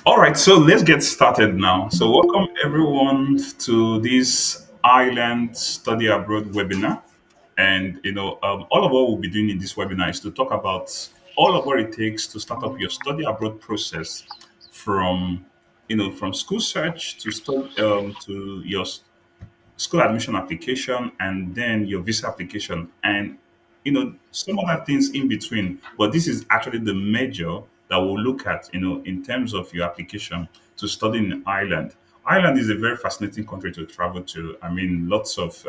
All right, so let's get started now. So, welcome everyone to this Ireland Study Abroad webinar. And all of what we'll be doing in this webinar is to talk about all of what it takes to start up your study abroad process from from school search to to your school admission application and then your visa application and some other things in between, but this is actually the major that we'll look at in terms of your application to study in Ireland is a very fascinating country to travel to. I mean, lots of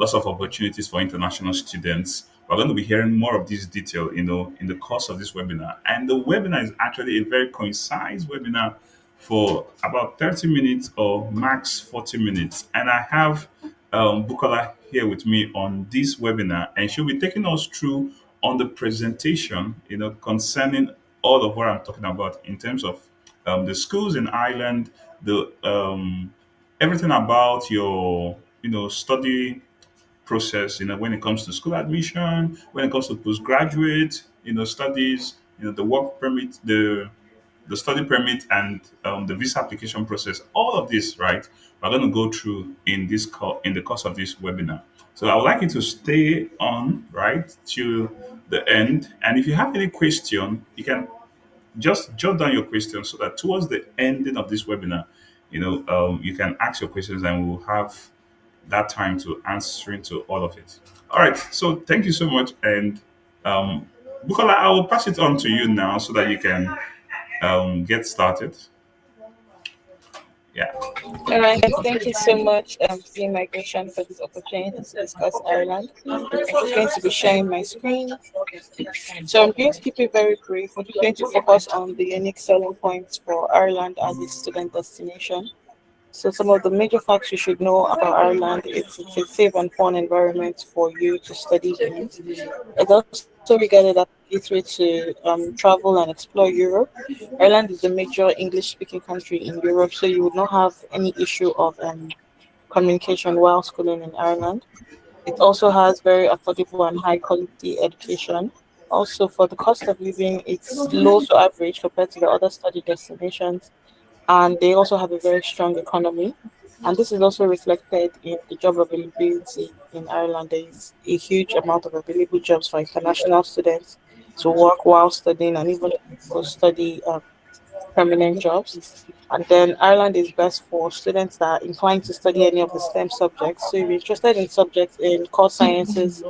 opportunities for international students. We're going to be hearing more of this detail in the course of this webinar, and the webinar is actually a very concise webinar for about 30 minutes or max 40 minutes. And I have Bukola here with me on this webinar, and she'll be taking us through on the presentation, concerning all of what I'm talking about in terms of the schools in Ireland, the everything about your, study process, when it comes to school admission, when it comes to postgraduate, studies, the work permit, the study permit and the visa application process, all of this, right? We're going to go through in the course of this webinar. So I would like you to stay on right to the end, and if you have any question, you can just jot down your questions so that towards the ending of this webinar, you can ask your questions, and we'll have that time to answering to all of it. All right. So thank you so much, and um, Bukola, I will pass it on to you now so that you can get started. Yeah. All right, thank you so much, CA Migration, for this opportunity to discuss Ireland. I'm just going to be sharing my screen. So I'm going to keep it very brief. I'm just going to focus on the unique selling points for Ireland as a student destination. So some of the major facts you should know about Ireland is it's a safe and fun environment for you to study in. It's also regarded as a gateway to travel and explore Europe. Ireland is the major English-speaking country in Europe, so you would not have any issue of communication while schooling in Ireland. It also has very affordable and high quality education. Also, for the cost of living, it's low to average compared to the other study destinations, and they also have a very strong economy. And this is also reflected in the job availability in Ireland. There is a huge amount of available jobs for international students to work while studying and even post study permanent jobs. And then Ireland is best for students that are inclined to study any of the STEM subjects. So if you're interested in subjects in core sciences,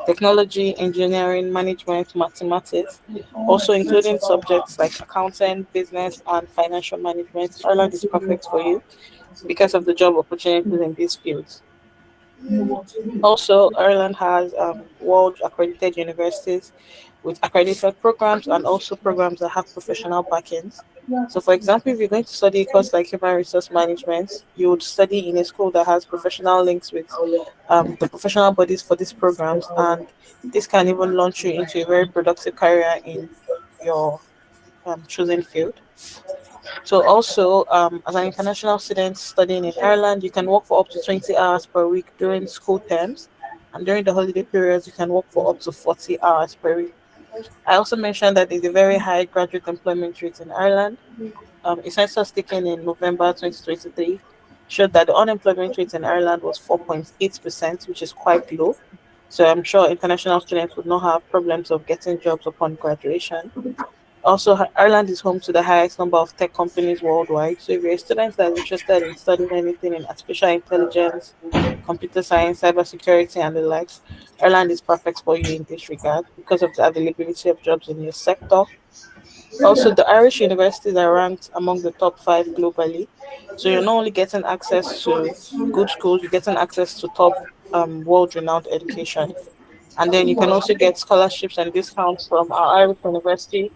technology, engineering, management, mathematics, also including subjects like accounting, business, and financial management, Ireland is perfect for you because of the job opportunities in these fields. Also, Ireland has world accredited universities with accredited programs and also programs that have professional backings. So, for example, if you're going to study a course like human resource management, you would study in a school that has professional links with the professional bodies for these programs, and this can even launch you into a very productive career in your chosen field. So also, as an international student studying in Ireland, you can work for up to 20 hours per week during school terms, and during the holiday periods, you can work for up to 40 hours per week. I also mentioned that there's a very high graduate employment rate in Ireland. A census taken in November 2023 showed that the unemployment rate in Ireland was 4.8%, which is quite low. So I'm sure international students would not have problems of getting jobs upon graduation. Also, Ireland is home to the highest number of tech companies worldwide. So, if you're a student that is interested in studying anything in artificial intelligence, computer science, cybersecurity, and the likes, Ireland is perfect for you in this regard because of the availability of jobs in your sector. Also, the Irish universities are ranked among the top five globally. So, you're not only getting access to good schools, you're getting access to top world renowned education. And then you can also get scholarships and discounts from our Irish university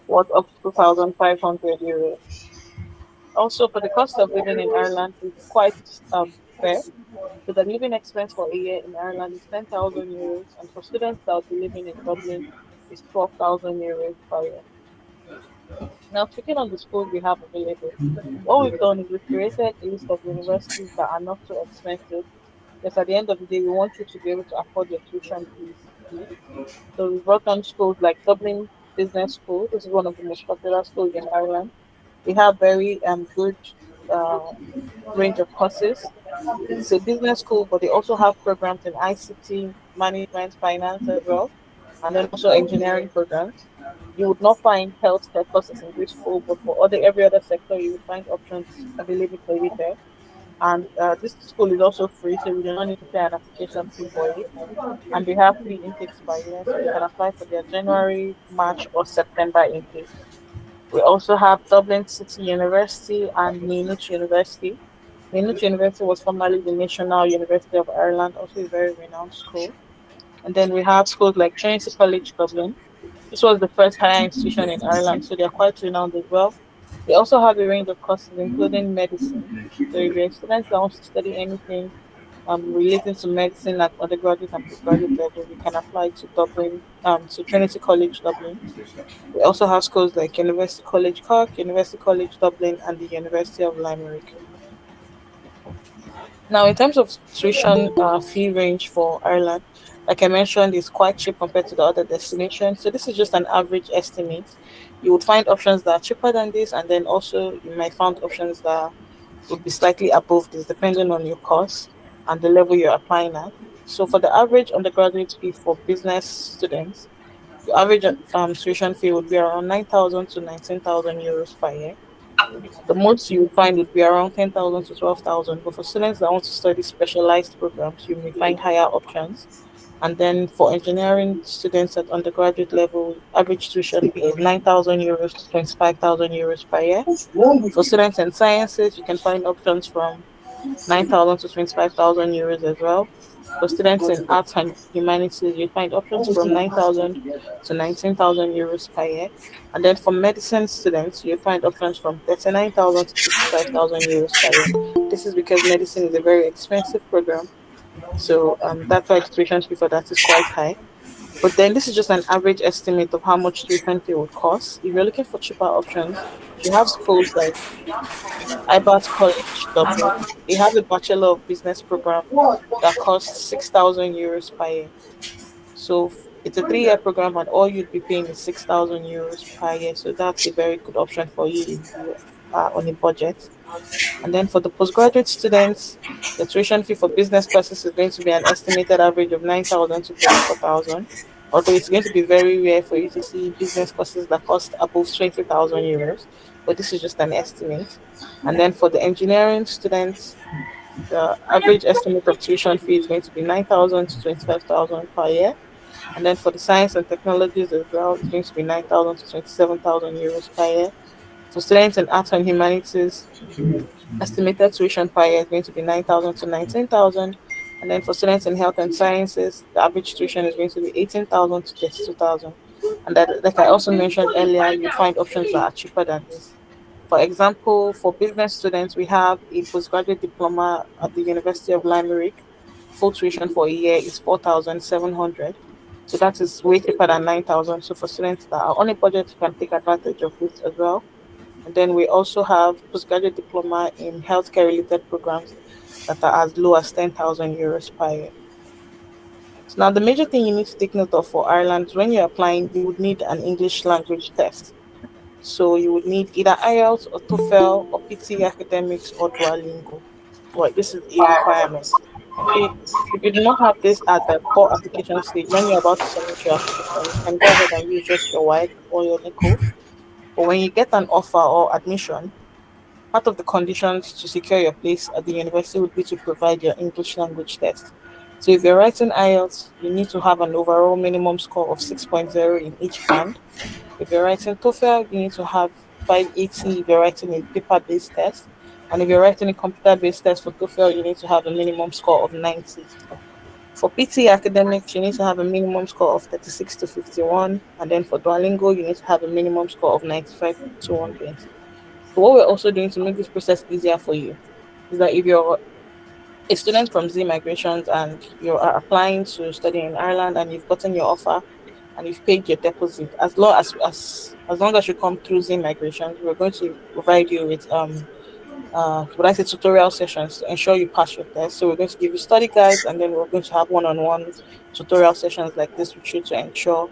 worth up to 2,500 euros. Also, for the cost of living in Ireland is quite fair. So the living expense for a year in Ireland is 10,000 euros, and for students that will be living in Dublin is 12,000 euros per year. Now, speaking on the schools we have available, what we've done is we've created a list of universities that are not so expensive. Because at the end of the day, we want you to be able to afford your tuition fees. So we brought on schools like Dublin Business School. This is one of the most popular schools in Ireland. We have very good uh, range of courses. It's a business school, but they also have programs in ICT, management, finance as well, and then also engineering programs. You would not find healthcare courses in this school, but for other every other sector, you would find options available for you there. And this school is also free, so you do not need to pay an application fee for it. And they have three intakes per year, so you can apply for their January, March, or September intake. We also have Dublin City University and Maynooth University. Maynooth University was formerly the National University of Ireland, also a very renowned school. And then we have schools like Trinity College Dublin. This was the first higher institution in Ireland, so they're quite renowned as well. They also have a range of courses, including medicine. So if you're a student that wants to study anything relating to medicine at undergraduate and postgraduate level, you can apply to Dublin, to Trinity College Dublin. We also have schools like University College Cork, University College Dublin, and the University of Limerick. Now, in terms of tuition fee range for Ireland, like I mentioned, is quite cheap compared to the other destinations. So this is just an average estimate. You would find options that are cheaper than this, and then also you might find options that would be slightly above this, depending on your course and the level you're applying at. So for the average undergraduate fee for business students, the average tuition fee would be around 9,000 to 19,000 euros per year. The most you will find would be around 10,000 to 12,000. But for students that want to study specialized programs, you may find higher options. And then for engineering students at undergraduate level, average tuition fee is 9,000 euros to 25,000 euros per year. For students in sciences, you can find options from 9,000 to 25,000 euros as well. For students in arts and humanities, you find options from 9,000 to 19,000 euros per year. And then for medicine students, you find options from 39,000 to 55,000 euros per year. This is because medicine is a very expensive program. So that's why the tuition fee for that is quite high. But then this is just an average estimate of how much tuition fee would cost. If you're looking for cheaper options, you have schools like Ibert College, Dublin. They have a Bachelor of Business program that costs 6,000 euros per year. So it's a 3 year program, and all you'd be paying is 6,000 euros per year. So that's a very good option for you if you are on a budget. And then for the postgraduate students, the tuition fee for business courses is going to be an estimated average of 9,000 to 34,000. Although it's going to be very rare for you to see business courses that cost above 20,000 euros, but this is just an estimate. And then for the engineering students, the average estimate of tuition fee is going to be 9,000 to 25,000 per year. And then for the science and technologies as well, it's going to be 9,000 to 27,000 euros per year. For students in arts and humanities, estimated tuition per year is going to be 9,000 to 19,000. And then for students in health and sciences, the average tuition is going to be 18,000 to 32,000. And that, like I also mentioned earlier, you find options that are cheaper than this. For example, for business students, we have a postgraduate diploma at the University of Limerick. Full tuition for a year is 4,700. So that is way cheaper than 9,000. So for students that are on a budget, you can take advantage of this as well. And then we also have postgraduate diploma in healthcare related programs that are as low as 10,000 euros per year. So now the major thing you need to take note of for Ireland is when you're applying, you would need an English language test. So you would need either IELTS or TOEFL or PT Academics or Duolingo. Well, this is a requirement. If you do not have this at the core application stage, when you're about to submit your application, you can go ahead and use just your WIDE or your NICO. But when you get an offer or admission, part of the conditions to secure your place at the university would be to provide your English language test. So if you're writing IELTS, you need to have an overall minimum score of 6.0 in each band. If you're writing TOEFL, you need to have 580 if you're writing a paper-based test. And if you're writing a computer-based test for TOEFL, you need to have a minimum score of 90. For PT academics, you need to have a minimum score of 36 to 51. And then for Duolingo, you need to have a minimum score of 95 to 120. So what we're also doing to make this process easier for you is that if you're a student from Z Migrations and you are applying to study in Ireland and you've gotten your offer and you've paid your deposit, as long as you come through Z Migrations, we're going to provide you with what I say tutorial sessions to ensure you pass your test. So we're going to give you study guides, and then we're going to have one-on-one tutorial sessions like this with you to ensure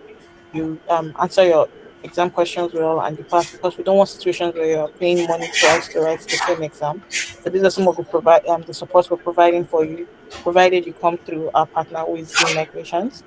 you answer your exam questions well and you pass, because we don't want situations where you're paying money twice to write the same exam. So these are some of the supports we're providing for you, provided you come through our partner with Z Migrations.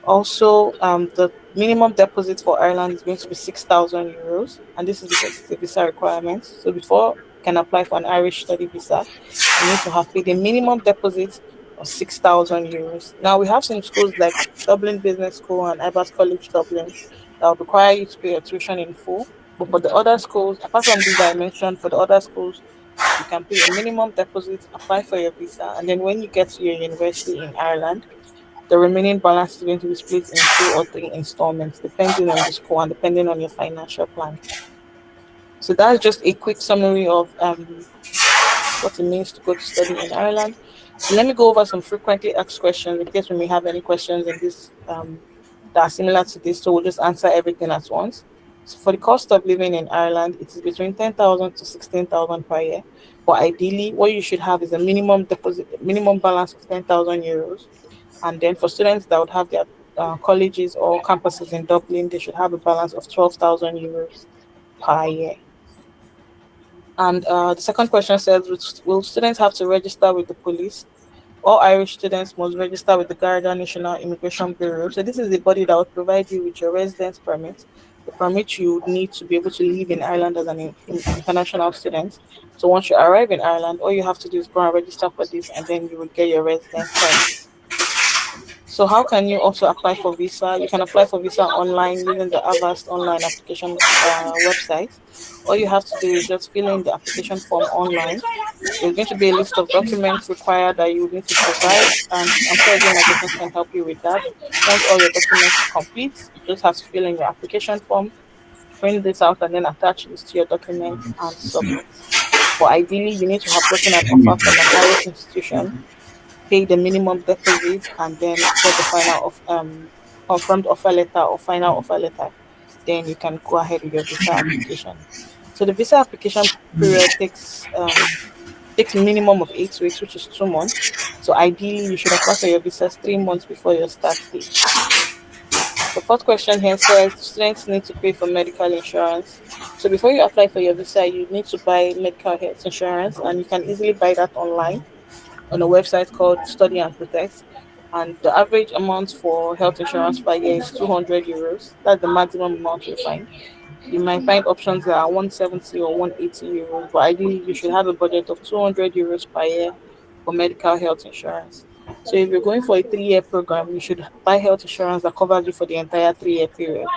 Also, the minimum deposit for Ireland is going to be 6,000 euros, and this is because it's a visa requirement. So before you can apply for an Irish study visa, you need to have paid a minimum deposit of 6,000 euros. Now we have some schools like Dublin Business School and Ibers College Dublin that will require you to pay your tuition in full. But for the other schools, apart from these that I mentioned, for the other schools, you can pay a minimum deposit, apply for your visa, and then when you get to your university in Ireland, the remaining balance is going to be split in 2 or 3 installments, depending on the school and depending on your financial plan. So that's just a quick summary of what it means to go to study in Ireland. So let me go over some frequently asked questions in case we may have any questions in this that are similar to this. So we'll just answer everything at once. So for the cost of living in Ireland, it is between 10,000 to 16,000 per year. But ideally, what you should have is a minimum deposit, minimum balance of 10,000 euros. And then for students that would have their colleges or campuses in Dublin, they should have a balance of 12,000 euros per year. And the second question says, will students have to register with the police? All Irish students must register with the Garda National Immigration Bureau. So this is the body that will provide you with your residence permit, the permit you would need to be able to live in Ireland as an international student. So once you arrive in Ireland, all you have to do is go and register for this, and then you will get your residence permit. So how can you also apply for visa? You can apply for visa online using the Avast online application website. All you have to do is just fill in the application form online. There's going to be a list of documents required that you need to provide, and I'm sure the Migrations can help you with that. Once all your documents are complete, you just have to fill in your application form, print this out, and then attach this to your documents and submit. But ideally, you need to have gotten an offer from an Irish institution, pay the minimum deposit, and then get the final of confirmed offer letter or final offer letter. Then you can go ahead with your visa application. So the visa application period takes a minimum of 8 weeks, which is 2 months. So ideally, you should apply for your visas 3 months before your start date. The fourth question here says students need to pay for medical insurance. So before you apply for your visa, you need to buy medical health insurance, and you can easily buy that online on a website called Study and Protect. And the average amount for health insurance per year is 200 euros. That's the maximum amount you find. You might find options that are 170 or 180 euros, but ideally you should have a budget of 200 euros per year for medical health insurance. So if you're going for a 3 year program, you should buy health insurance that covers you for the entire 3 year period.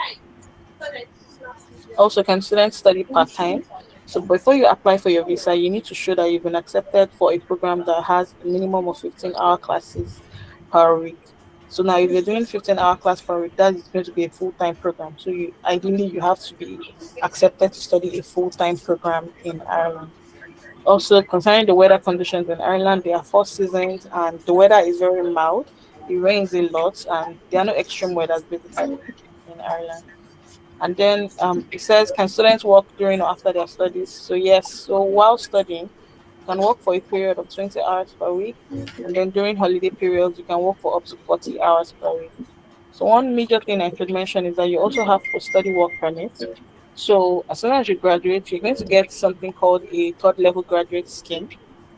Also, can students study part time? So before you apply for your visa, you need to show that you've been accepted for a program that has a minimum of 15-hour classes per week. So now if you're doing 15-hour class per week, that is going to be a full-time program. So you ideally you have to be accepted to study a full-time program in Ireland. Also, concerning the weather conditions in Ireland, there are 4 seasons and the weather is very mild. It rains a lot and there are no extreme weathers basically in Ireland. And then it says, can students work during or after their studies? So yes, so while studying, you can work for a period of 20 hours per week. And then during holiday periods, you can work for up to 40 hours per week. So one major thing I should mention is that you also have post-study work permits. So as soon as you graduate, you're going to get something called a third level graduate scheme.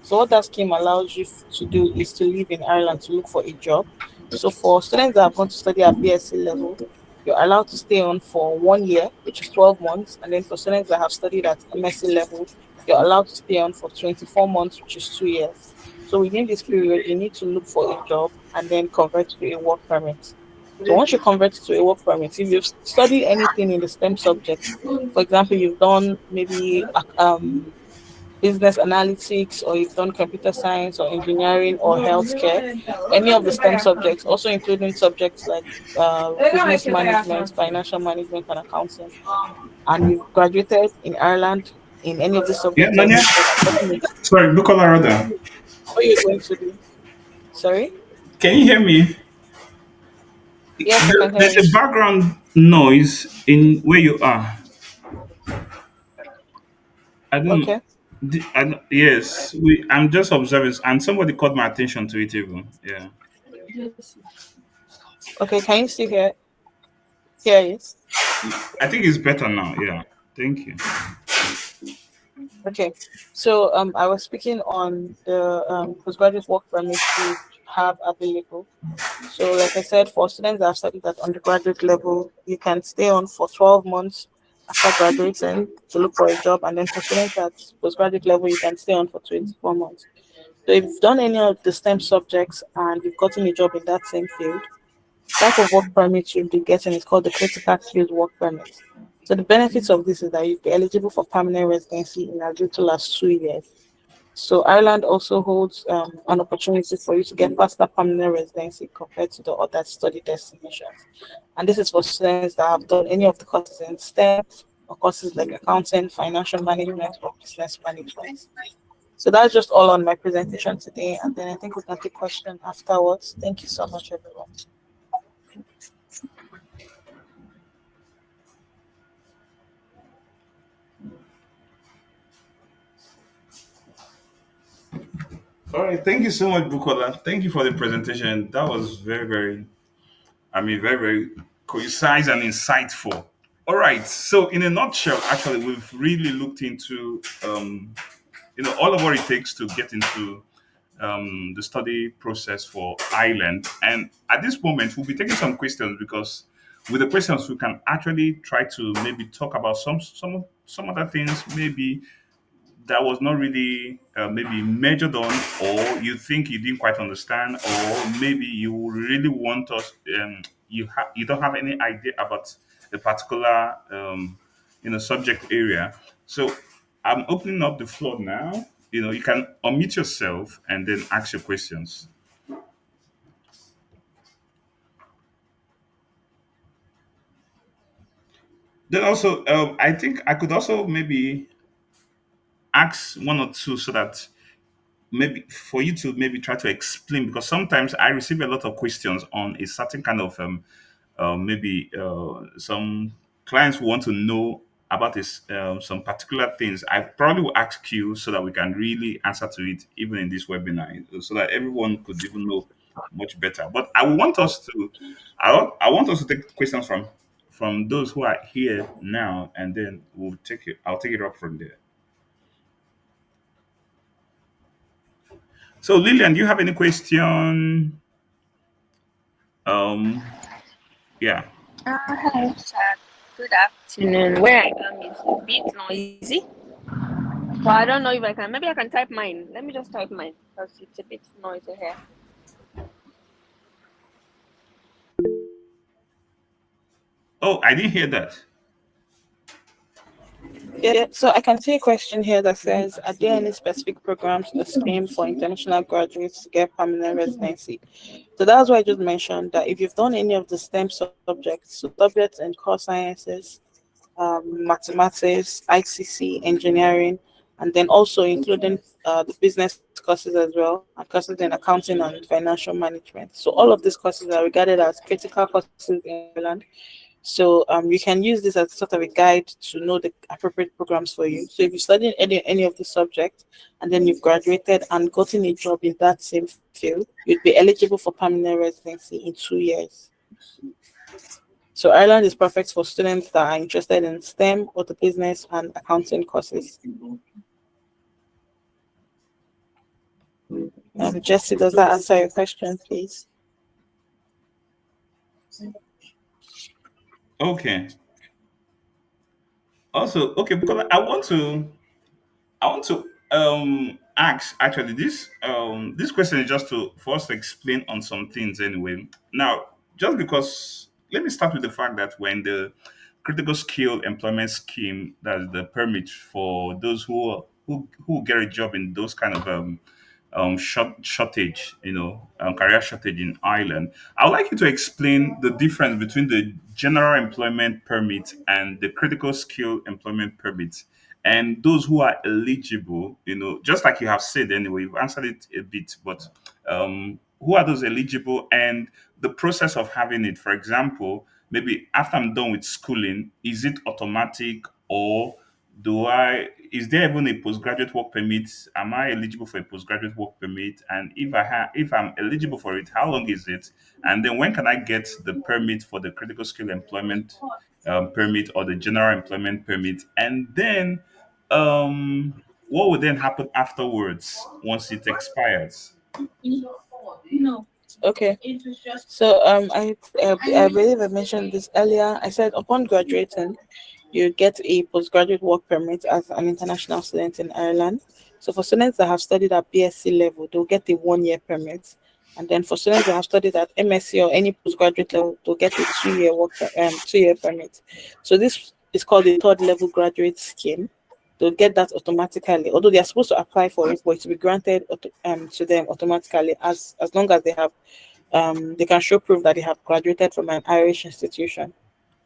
So what that scheme allows you to do is to live in Ireland to look for a job. So for students that are going to study at BSc level, you're allowed to stay on for 1 year, which is 12 months. And then for students that have studied at MSc level, you're allowed to stay on for 24 months, which is 2 years. So within this period, you need to look for a job and then convert to a work permit. So once you convert to a work permit, if you've studied anything in the STEM subjects, for example, you've done maybe business analytics, or you've done computer science or engineering or healthcare, any of the STEM subjects, also including subjects like business management, financial management, and accounting, and you've graduated in Ireland in any of the Yeah, subjects I Nanya. listed, definitely Sorry, Bukola Roda. what you're going to do. Sorry? Can you hear me? Yes, I can hear There's you. a background noise in where you are. I don't know. Okay. Yes, I'm just observing, and somebody caught my attention to it even. Yeah. Okay, can you still hear? Here it is. I think it's better now. Yeah. Thank you. Okay. So I was speaking on the postgraduate work permits we have available. So, like I said, for students that have studied at undergraduate level, you can stay on for 12 months after graduating to look for a job. And then for students at postgraduate level, you can stay on for 24 months. So, if you've done any of the STEM subjects and you've gotten a job in that same field, type of work permit you'll be getting is called the critical skills work permit. So, the benefits of this is that you'll be eligible for permanent residency in as little as 2 years. So Ireland also holds an opportunity for you to get faster permanent residency compared to the other study destinations. And this is for students that have done any of the courses in STEM or courses like accounting, financial management, or business management. So that's just all on my presentation today. And then I think we can take questions afterwards. Thank you so much, everyone. All right. Thank you so much, Bukola. Thank you for the presentation. That was very, very, I mean, very, very concise and insightful. All right. So, in a nutshell, actually, we've really looked into, all of what it takes to get into the study process for Ireland. And at this moment, we'll be taking some questions because with the questions, we can actually try to maybe talk about some other things, maybe that was not really maybe measured on, or you think you didn't quite understand, or maybe you really want us, you don't have any idea about a particular subject area. So I'm opening up the floor now. You can unmute yourself and then ask your questions. Then also, I think I could also maybe ask one or two so that maybe for you to maybe try to explain, because sometimes I receive a lot of questions on a certain kind of maybe some clients want to know about this some particular things. I probably will ask you so that we can really answer to it even in this webinar, so that everyone could even know much better. But I want us to take questions from those who are here now, and then I'll take it up from there. So Lillian, do you have any question? Yeah. Hello, sir. Good afternoon. Where I am is a bit noisy, but I don't know if I can. Maybe I can type mine. Let me just type mine because it's a bit noisy here. Oh, I didn't hear that. Yeah, so I can see a question here that says, are there any specific programs the scheme for international graduates to get permanent residency? So that's why I just mentioned that if you've done any of the STEM subjects, so subjects in core sciences, mathematics, ICC, engineering, and then also including the business courses as well, and courses in accounting and financial management. So all of these courses are regarded as critical courses in Ireland. So you can use this as sort of a guide to know the appropriate programs for you. So if you study any of the subjects and then you've graduated and gotten a job in that same field, you'd be eligible for permanent residency in 2 years. So Ireland is perfect for students that are interested in STEM or the business and accounting courses. Jesse, does that answer your question, please? Okay. Also, okay, because I want to ask actually this question is just to for us to explain on some things anyway. Now, just because let me start with the fact that when the critical skill employment scheme, that's the permit for those who get a job in those kind of shortage, career shortage in Ireland. I'd like you to explain the difference between the general employment permit and the critical skill employment permit, and those who are eligible. Just like you have said anyway, you've answered it a bit, but who are those eligible and the process of having it? For example, maybe after I'm done with schooling, is it automatic, or Do I is there even a postgraduate work permit? Am I eligible for a postgraduate work permit? And if I'm eligible for it, how long is it? And then when can I get the permit for the critical skill employment permit or the general employment permit? And then what would then happen afterwards once it expires? Okay. So I believe I mentioned this earlier. I said upon graduating, you get a postgraduate work permit as an international student in Ireland. So for students that have studied at BSc level, they'll get a 1 year permit. And then for students that have studied at MSc or any postgraduate level, they'll get a 2 year permit. So this is called the third level graduate scheme. They'll get that automatically, although they are supposed to apply for it, but it will be granted to them automatically as long as they can show proof that they have graduated from an Irish institution.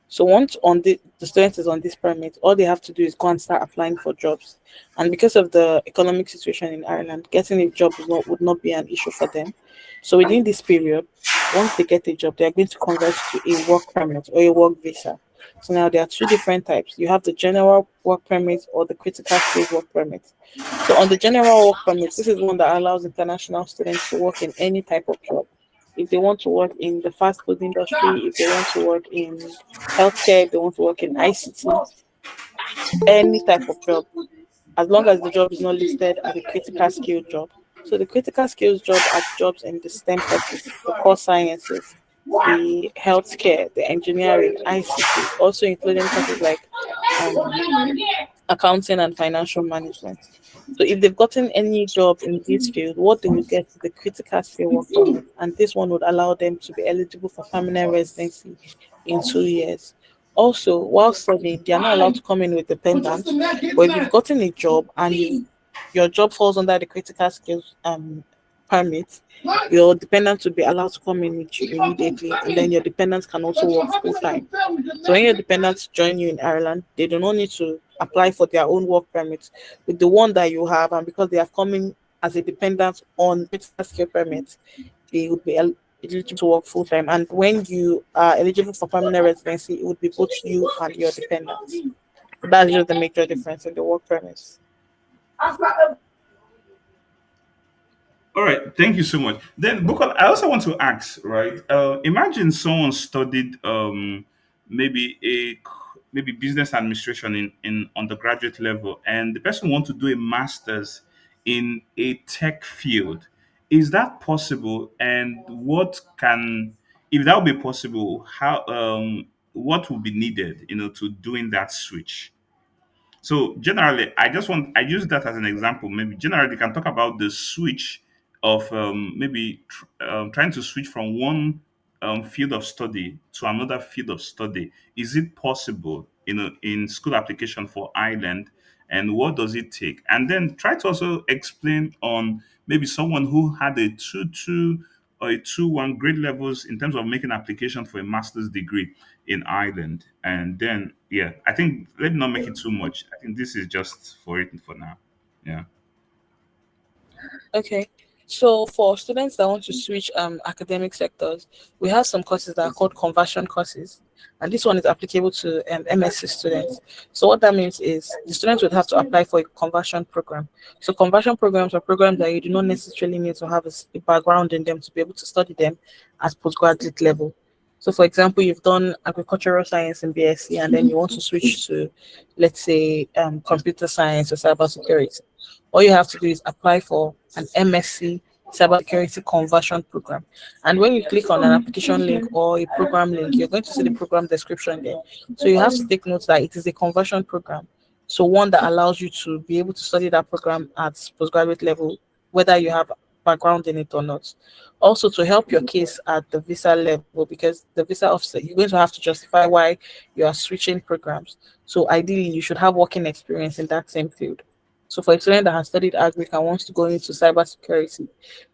So once the student is on this permit, all they have to do is go and start applying for jobs. And because of the economic situation in Ireland, getting a job would not be an issue for them. So within this period, once they get a job, they are going to convert to a work permit or a work visa. So now there are two different types. You have the general work permit or the critical skills work permit. So on the general work permit, this is one that allows international students to work in any type of job. If they want to work in the fast food industry, if they want to work in healthcare, if they want to work in ICT, any type of job, as long as the job is not listed as a critical skill job. So the critical skills job are jobs in the STEM courses, the core sciences, the healthcare, the engineering, ICT, also including courses like um, accounting and financial management. So if they've gotten any job in this field, what they will get is the critical skill work permit, and this one would allow them to be eligible for permanent residency in 2 years. Also, while studying, they are not allowed to come in with dependents. But if you've gotten a job and your job falls under the critical skills permit, your dependents will be allowed to come in with you immediately, and then your dependents can also work full time. So when your dependents join you in Ireland, they do not need to apply for their own work permit with the one that you have, and because they have come in as a dependent on critical skill permit, they would be eligible to work full time. And when you are eligible for permanent residency, it would be both you and your dependents. That's just the major difference in the work permits. All right, thank you so much. Then, because I also want to ask, right? Imagine someone studied maybe maybe business administration in undergraduate level, and the person want to do a master's in a tech field. Is that possible? And what can, if that would be possible, how what would be needed, to doing that switch? So generally, I use that as an example. Maybe generally, you can talk about the switch of trying to switch from one field of study to another field of study. Is it possible, in school application for Ireland, and what does it take? And then try to also explain on maybe someone who had a 2-2 or a 2-1 grade levels in terms of making application for a master's degree in Ireland. And then, yeah, I think let me not make it too much. I think this is just for it for now. Yeah. Okay. So for students that want to switch academic sectors, we have some courses that are called conversion courses. And this one is applicable to MSc students. So what that means is the students would have to apply for a conversion program. So conversion programs are programs that you do not necessarily need to have a background in them to be able to study them at postgraduate level. So for example, you've done agricultural science in BSc and then you want to switch to, let's say, computer science or cybersecurity. All you have to do is apply for an MSc cybersecurity conversion program. And when you click on an application link or a program link, you're going to see the program description there. So you have to take note that it is a conversion program. So one that allows you to be able to study that program at postgraduate level, whether you have background in it or not. Also to help your case at the visa level, because the visa officer, you're going to have to justify why you are switching programs. So ideally, you should have working experience in that same field. So for a student that has studied agric and wants to go into cybersecurity,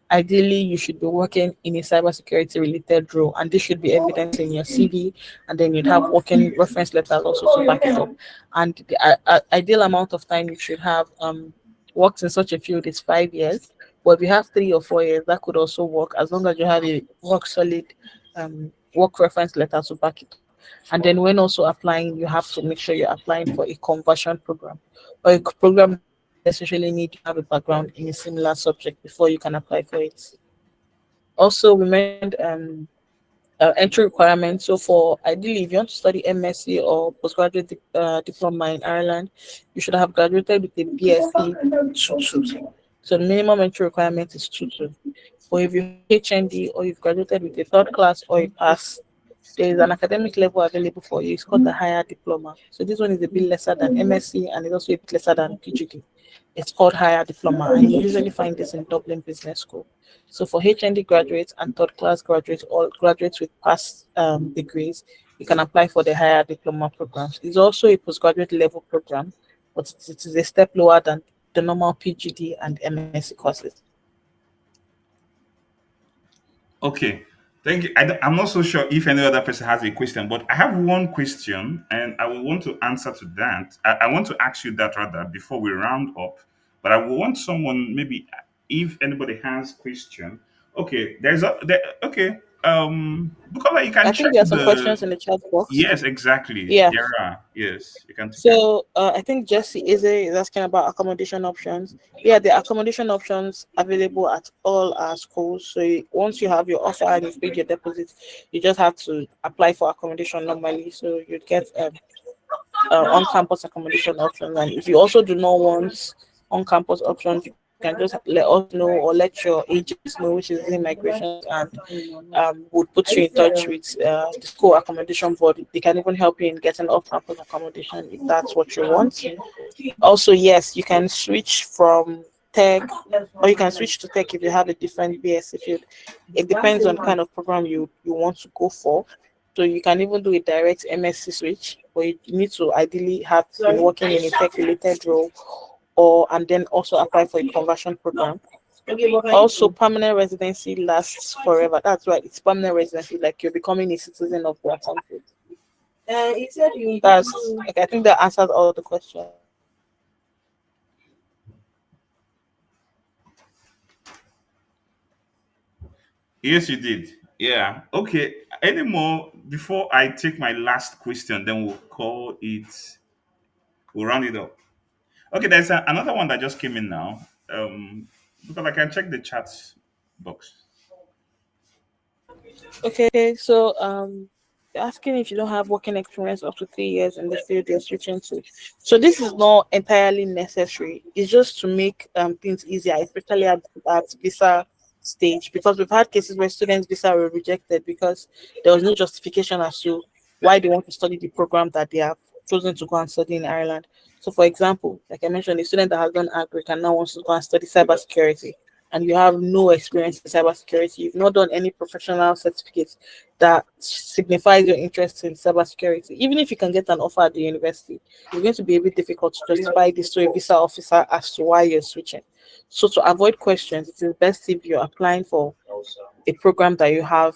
ideally you should be working in a cybersecurity related role, and this should be evident in your CV, and then you'd have working reference letters also to back it up. And the ideal amount of time you should have worked in such a field is 5 years. But if you have 3 or 4 years, that could also work as long as you have a work solid work reference letter to back it up. And then when also applying, you have to make sure you're applying for a conversion program or a program that doesn't necessarily need you to have a background in a similar subject before you can apply for it. Also, we mentioned entry requirements. So, for ideally, if you want to study MSc or postgraduate diploma in Ireland, you should have graduated with a BSc 2-2. So, the minimum entry requirement is 2-2. But if you have HND or you've graduated with a third class or a pass, there is an academic level available for you. It's called the higher diploma. So, this one is a bit lesser than MSc and it's also a bit lesser than PGD. It's called higher diploma, and you usually find this in Dublin Business School. So for HND graduates and third class graduates or graduates with past degrees, you can apply for the higher diploma programs. It's also a postgraduate level program, but it is a step lower than the normal PGD and MSc courses. Okay, thank you. I'm not so sure if any other person has a question, but I have one question, and I will want to answer to that. I want to ask you that rather before we round up. But I will want someone maybe if anybody has question. Okay, okay. Bukola, you can I think check there are some the. questions in the chat box. Yes, exactly. Yeah. There are. Yes, you can check. So I think Jesse is asking about accommodation options. Yeah, the accommodation options available at all our schools. So once you have your offer and you've paid your deposit, you just have to apply for accommodation normally. So you'd get on-campus accommodation options. And if you also do not want on-campus options, you can just let us know or let your agents know, which is immigration, and would put you in touch with the school accommodation board. They can even help you in getting off-campus accommodation if that's what you want. Also, yes, you can switch from tech, or you can switch to tech if you have a different BSc field. It depends on kind of program you want to go for. So you can even do a direct MSc switch, but you need to ideally have been working in a tech related role, or and then also apply for a conversion program. Also, permanent residency lasts forever. That's right, it's permanent residency, like you're becoming a citizen of their country. That's like, I think that answers all the questions. Yes, you did. Yeah. Okay. Any more before I take my last question? Then we'll call it. We'll round it up. Okay. There's another one that just came in now. Because I can check the chat box. Okay, so you're asking if you don't have working experience up to 3 years in the field you're switching to. So this is not entirely necessary. It's just to make things easier, especially at visa stage, because we've had cases where students' visa were rejected because there was no justification as to why they want to study the program that they have chosen to go and study in Ireland. So, for example, like I mentioned, a student that has done agri and now wants to go and study cybersecurity, and you have no experience in cybersecurity, you've not done any professional certificates that signifies your interest in cybersecurity, even if you can get an offer at the university, it's going to be a bit difficult to justify this to a visa officer as to why you're switching. So to avoid questions, it is best if you're applying for a program that you have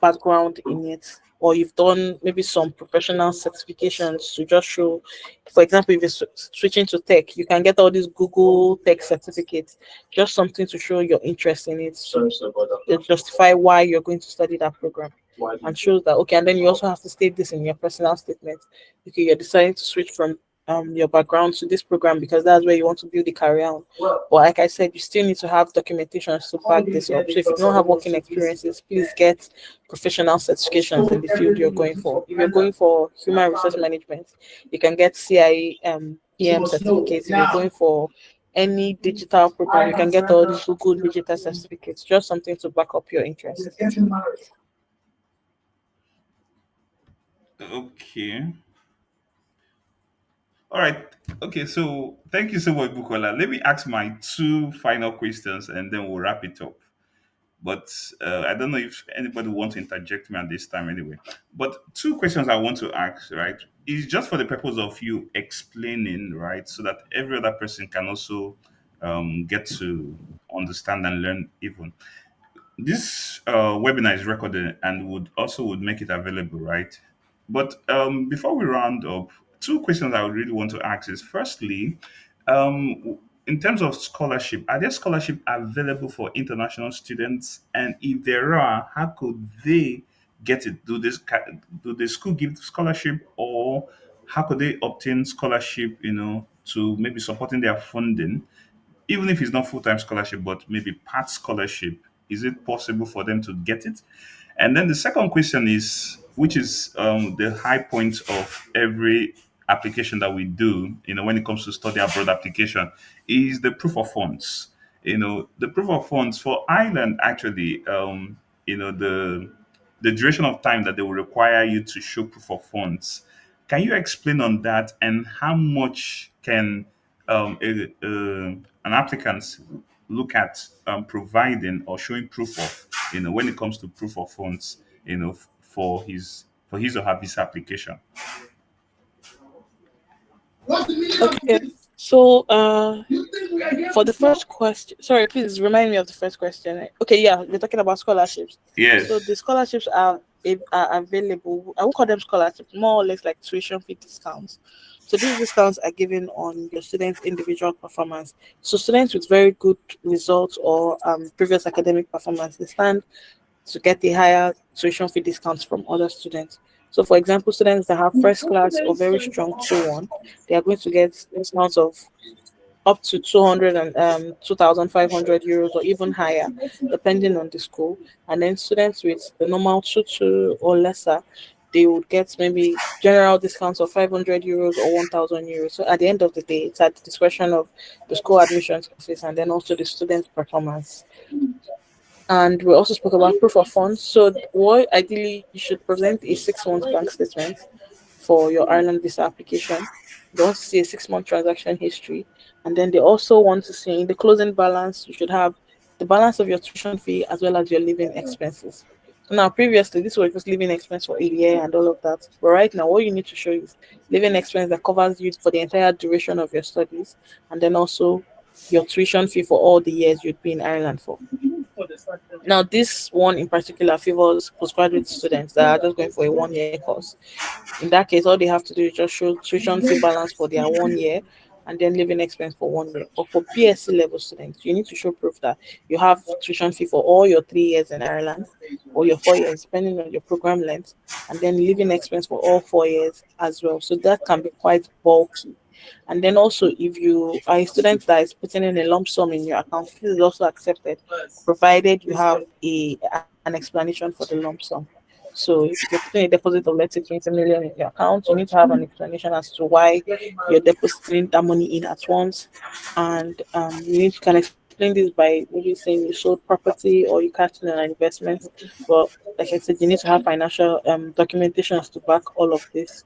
background in it, or you've done maybe some professional certifications to just show. For example, if you're switching to tech, you can get all these Google tech certificates, just something to show your interest in it, so to justify why you're going to study that program, and shows that okay. And then you also have to state this in your personal statement. Okay, you're deciding to switch from your background to this program because that's where you want to build a career on. But like I said, you still need to have documentation to back this up. So if you don't have working experiences, please get professional certifications in the field you're going for. If you're going for human resource management, you can get CIE PM certificates. If you're going for any digital program, you can get all these Google digital certificates. Just something to back up your interest. Okay. All right. Okay. So thank you so much, Bukola. Let me ask my two final questions and then we'll wrap it up. But I don't know if anybody wants to interject me at this time anyway. But two questions I want to ask, right, is just for the purpose of you explaining, right, so that every other person can also get to understand and learn even. This webinar is recorded and would make it available, right? But before we round up, two questions I would really want to ask is firstly, in terms of scholarship, are there scholarship available for international students? And if there are, how could they get it? Do the school give scholarship, or how could they obtain scholarship? To maybe supporting their funding, even if it's not full time scholarship, but maybe part scholarship. Is it possible for them to get it? And then the second question is, which is the high point of every application that we do, when it comes to study abroad application, is the proof of funds. The proof of funds for Ireland actually, the duration of time that they will require you to show proof of funds. Can you explain on that, and how much can an applicant look at providing or showing proof of, when it comes to proof of funds, for his or her visa application? Okay. So, for the first question, sorry, please remind me of the first question. Okay, yeah, we're talking about scholarships. So Yes. the scholarships are available. I will call them scholarships, more or less like tuition fee discounts. So these discounts are given on your students' individual performance. So students with very good results or previous academic performance, they stand to get the higher tuition fee discounts from other students. So, for example, students that have first class or very strong 2-1, they are going to get discounts of up to 200 and 2,500 euros or even higher, depending on the school. And then students with the normal 2 or lesser, they would get maybe general discounts of 500 euros or 1,000 euros. So at the end of the day, it's at the discretion of the school admissions office and then also the student's performance. And we also spoke about proof of funds. So, what ideally you should present a 6 month bank statement for your Ireland visa application. They want to see a 6 month transaction history, and then they also want to see in the closing balance. You should have the balance of your tuition fee as well as your living expenses. So now, previously, this was just living expense for a year and all of that. But right now, what you need to show is living expense that covers you for the entire duration of your studies, and then also your tuition fee for all the years you'd be in Ireland for. Now, this one in particular favors postgraduate students that are just going for a 1 year course. In that case, all they have to do is just show tuition fee balance for their 1 year and then living expense for 1 year. But for BSc level students, you need to show proof that you have tuition fee for all your 3 years in Ireland or your 4 years, depending on your program length, and then living expense for all 4 years as well. So that can be quite bulky. And then also, if you are a student that is putting in a lump sum in your account, this is also accepted, provided you have an explanation for the lump sum. So if you're putting a deposit of let's say 20 million in your account, you need to have an explanation as to why you're depositing that money in at once. And you need to can explain this by maybe saying you sold property or you cashed in an investment. But like I said, you need to have financial documentations to back all of this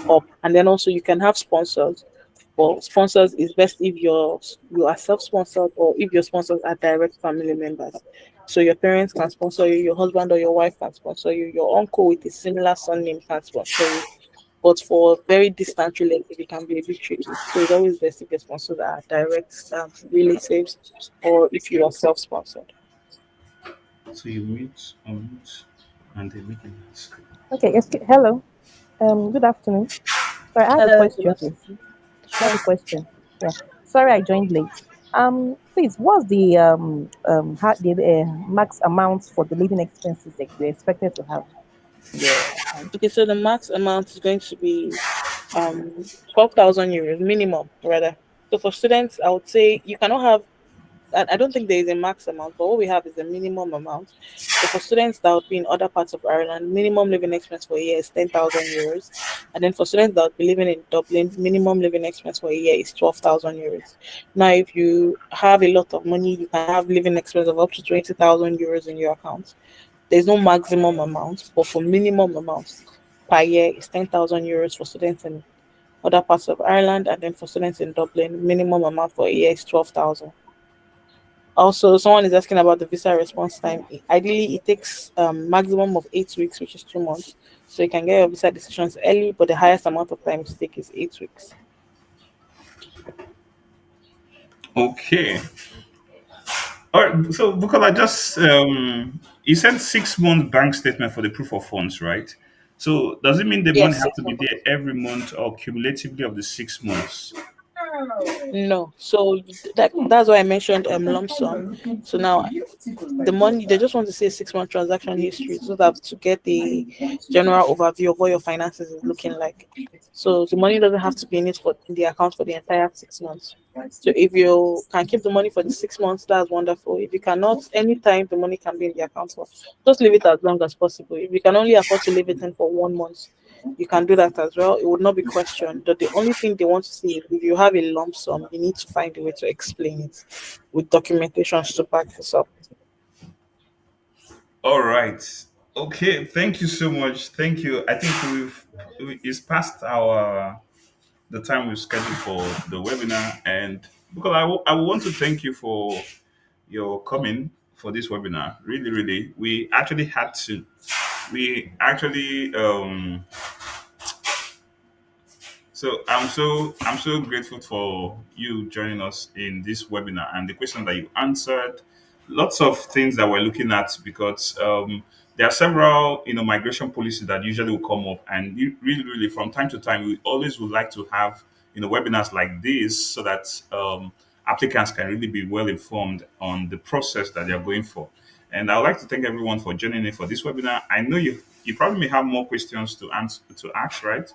up. And then also you can have sponsors. But sponsors is best if you are self-sponsored or if your sponsors are direct family members. So your parents can sponsor you, your husband or your wife can sponsor you, your uncle with a similar surname can sponsor you. But for very distant relatives, it can be a bit tricky. So it's always best if your sponsors are direct relatives or if you are self-sponsored. So you meet on mute and they make an ask. Okay, hello. Good afternoon. Sorry, I have a Good question, please. afternoon. I have Sure. a question. Yeah. Sorry, I joined late. Please, what's the max amount for the living expenses that you're expected to have in your account? Okay, so the max amount is going to be 12,000 euros minimum, rather. So for students, I would say you cannot have. I don't think there is a max amount, but what we have is a minimum amount. So for students that would be in other parts of Ireland, minimum living expense for a year is 10,000 euros, and then for students that would be living in Dublin, minimum living expense for a year is 12,000 euros. Now, if you have a lot of money, you can have living expense of up to 20,000 euros in your account. There's no maximum amount, but for minimum amount per year is 10,000 euros for students in other parts of Ireland, and then for students in Dublin, minimum amount for a year is 12,000. Also, someone is asking about the visa response time. Ideally, it takes maximum of 8 weeks, which is 2 months. So you can get your visa decisions early, but the highest amount of time to take is 8 weeks. Okay. All right. So Bukola, just you sent 6 month bank statement for the proof of funds, right? So does it mean the money Yes, have six to be months. there every month or cumulatively of the 6 months? No. So that's why I mentioned lump sum. So now the money they just want to see a 6 month transaction history so that to get the general overview of what your finances is looking like. So the money doesn't have to be in it for in the account for the entire 6 months. So if you can keep the money for the 6 months, that's wonderful. If you cannot, anytime the money can be in the account for, just leave it as long as possible. If you can only afford to leave it in for 1 month, you can do that as well. It would not be questioned. But the only thing they want to see is if you have a lump sum, you need to find a way to explain it with documentations to back this up. All right. Okay. Thank you so much. Thank you. I think it's past our the time we've scheduled for the webinar, and because I want to thank you for your coming for this webinar. Really, really, we actually so I'm so grateful for you joining us in this webinar and the question that you answered. Lots of things that we're looking at because there are several migration policies that usually will come up, and really really from time to time we always would like to have webinars like this so that applicants can really be well informed on the process that they are going for. And I would like to thank everyone for joining in for this webinar. I know you probably may have more questions to answer to ask, right?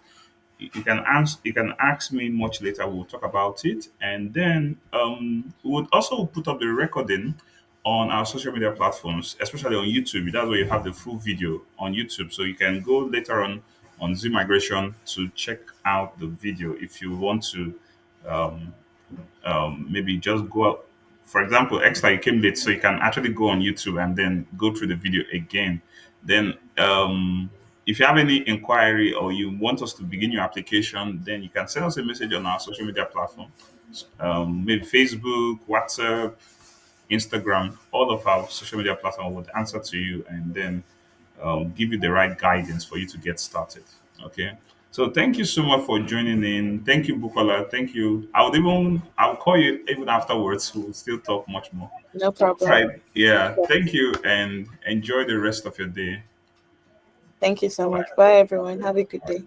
You can ask me much later. We'll talk about it, and then we would also put up the recording on our social media platforms, especially on YouTube. That's where you have the full video on YouTube, so you can go later on Zoom Migration to check out the video if you want to. Um, Maybe just go out. For example, extra you came late, so you can actually go on YouTube and then go through the video again. Then, if you have any inquiry or you want us to begin your application, then you can send us a message on our social media platform, maybe Facebook, WhatsApp, Instagram. All of our social media platform would answer to you and then give you the right guidance for you to get started. Okay. So thank you so much for joining in. Thank you, Bukola. Thank you. I'll call you even afterwards. We'll still talk much more. No All problem. right. Yeah. Thank you and enjoy the rest of your day. Thank you so much. Bye, everyone. Have a good day.